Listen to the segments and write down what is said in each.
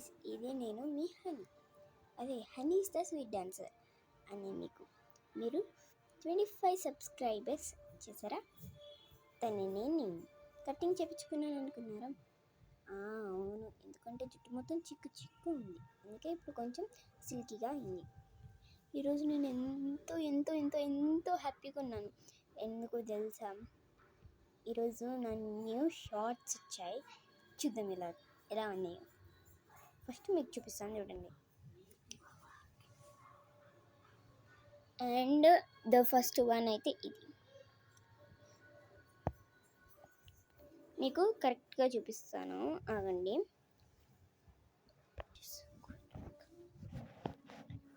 Guys, ఇది నేను మీ honey. అదే honey is the sweet dancer అని మీరు 25 సబ్స్క్రైబర్స్ చేశారా? తనని నేను కటింగ్ చేయించుకున్నాను అనుకున్నారా? అవును, ఎందుకంటే జుట్టు మొత్తం చిక్కు చిక్కు ఉంది, అందుకే ఇప్పుడు కొంచెం సిల్కీగా అయింది. ఈరోజు నేను ఎంతో ఎంతో ఎంతో ఎంతో హ్యాపీగా ఉన్నాను. ఎందుకు తెలుసా? ఈరోజు నా న్యూ షార్ట్స్ వచ్చాయి. చూద్దాం ఎలా ఉన్నాయో. ఫస్ట్ మీకు చూపిస్తాను, చూడండి. అండ్ ద ఫస్ట్ వన్ అయితే ఇది. మీకు కరెక్ట్గా చూపిస్తాను, ఆగండి.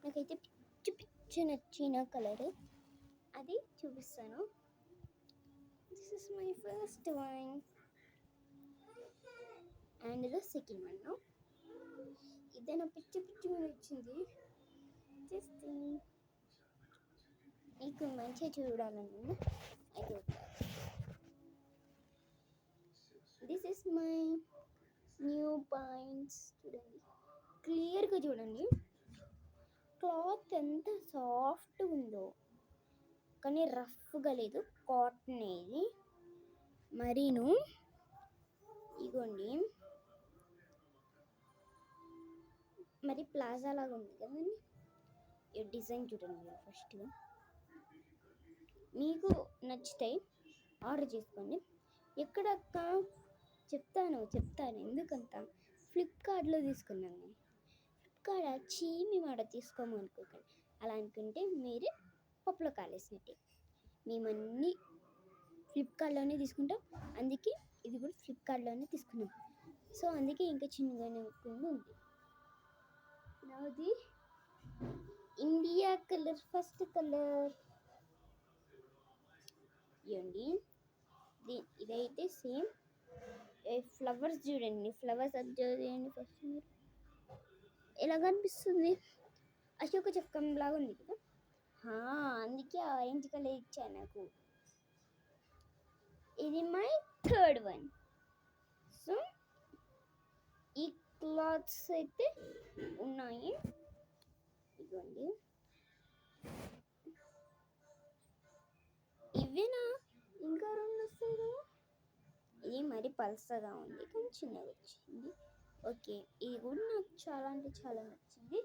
నాకైతే పిచ్చి పిచ్చి నచ్చిన కలర్ అది చూపిస్తాను. This is my first one and the second one. ఇదే నా పిచ్చి పిచ్చిగా నచ్చింది. జస్ట్ మీకు మంచిగా చూడాలని అయితే this is my new points. చూడండి, క్లియర్గా చూడండి. క్లాత్ ఎంత సాఫ్ట్గా ఉందో, కానీ రఫ్గా లేదు. కాటన్ ఇది మరీను. ఇగోండి, మరి ప్లాజా లాగా ఉంది కదండి. ఈ డిజైన్ చూడండి. ఫస్ట్గా మీకు నచ్చుతాయి, ఆర్డర్ చేసుకోండి. ఎక్కడక్క చెప్తాను ఎందుకంత. ఫ్లిప్కార్ట్లో తీసుకున్నాను నేను. ఫ్లిప్కార్ట్ చీమి మాట తీసుకోమనుకోకండి. అలా అనుకుంటే మీరు పప్పులో కాలేసినట్టే. మేమన్నీ ఫ్లిప్కార్ట్లోనే తీసుకుంటాం, అందుకే ఇది కూడా ఫ్లిప్కార్ట్లోనే తీసుకున్నాం. సో అందుకే ఇంకా చిన్నగానే ఉంది. నాది ఇండియా కలర్, ఫస్ట్ కలర్ ఇవ్వండి. ఇదైతే సేమ్ ఫ్లవర్స్ చూడండి. ఫ్లవర్స్ అబ్జర్వ్ చేయండి ఫస్ట్. మీరు ఎలా కనిపిస్తుంది? అశోక చక్రం లాగా ఉంది కదా. అందుకే ఆరెంజ్ కలర్ ఇచ్చాను నాకు. ఇది మై థర్డ్ వన్. సో ఈ క్లాత్స్ అయితే ఉన్నాయి, ఇదిగోండి. ఇవేనా? ఇంకా రెండు వస్తాయి. ఇది మరి పల్సగా ఉంది, కానీ చిన్నగా వచ్చింది. ఓకే, ఇది కూడా నాకు చాలా అంటే చాలా నచ్చింది.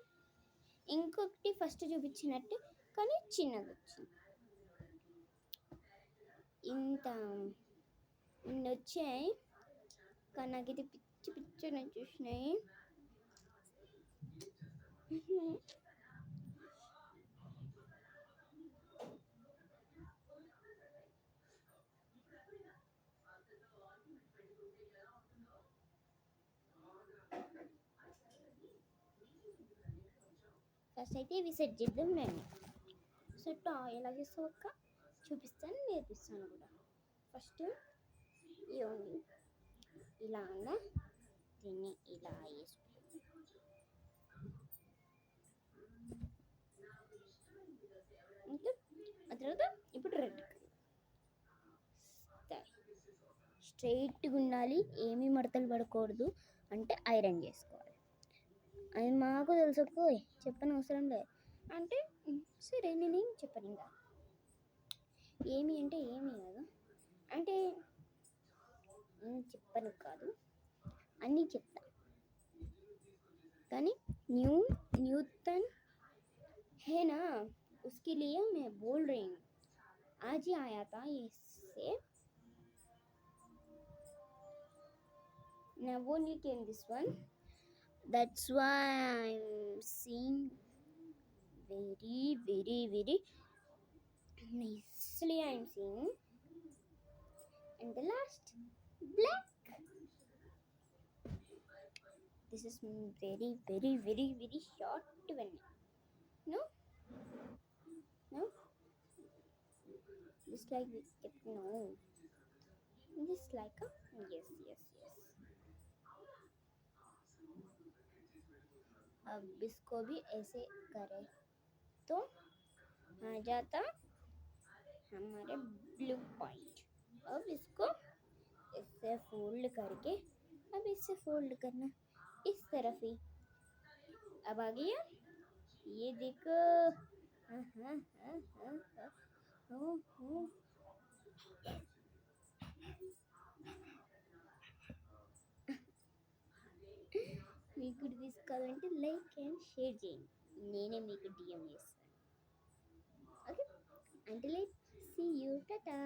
ఇంకొకటి ఫస్ట్ చూపించినట్టు కానీ చిన్నగా వచ్చింది. ఇంత వచ్చాయి, కానీ నాకు ఇది పిచ్చి పిచ్చి నచ్చేసినాయి. ఫస్ట్ అయితే ఇవి సెట్ చేద్దాం. నేను సెట్ ఎలా చేసుకోక చూపిస్తాను, నేర్పిస్తాను కూడా. ఫస్ట్ ఇవ్వండి, ఇలా ఉందా, దీన్ని ఇలా వేసుకుంటాం. ఇంకా ఆ తర్వాత ఇప్పుడు రెడ్ స్ట్రైట్గా ఉండాలి, ఏమీ మడతలు పడకూడదు. అంటే ఐరన్ చేసుకోవాలి. అది మాకు తెలుసు, చెప్పని అవసరం లేదు. అంటే సరే, నేనేం చెప్పను. ఇంకా ఏమి అంటే ఏమీ కాదు, అంటే చెప్పను కాదు, అన్నీ చెప్తా. కానీ न्यूटन है ना, उसके लिए मैं बोल रही हूँ. आज ही आया था इससे. Now only came this one. That's why I'm seeing very very very nicely. I'm seeing. And the last, black. This is very very very very short one. No, just like this. No, just like a yes. अब इसको भी ऐसे करें तो आ जाता हमारे blue point. अब इसको इससे फोल्ड करके, अब इससे फोल्ड करना इस तरफ ही अब आ गया ये देखो हाँ हाँ हाँ हाँ हाँ हाँ हाँ మీకు తీసుకోవాలంటే లైక్ అండ్ షేర్ చేయండి నేనే మీకు డిఎం చేస్తాను ఓకే అంటే లైక్ సీ యూ టాటా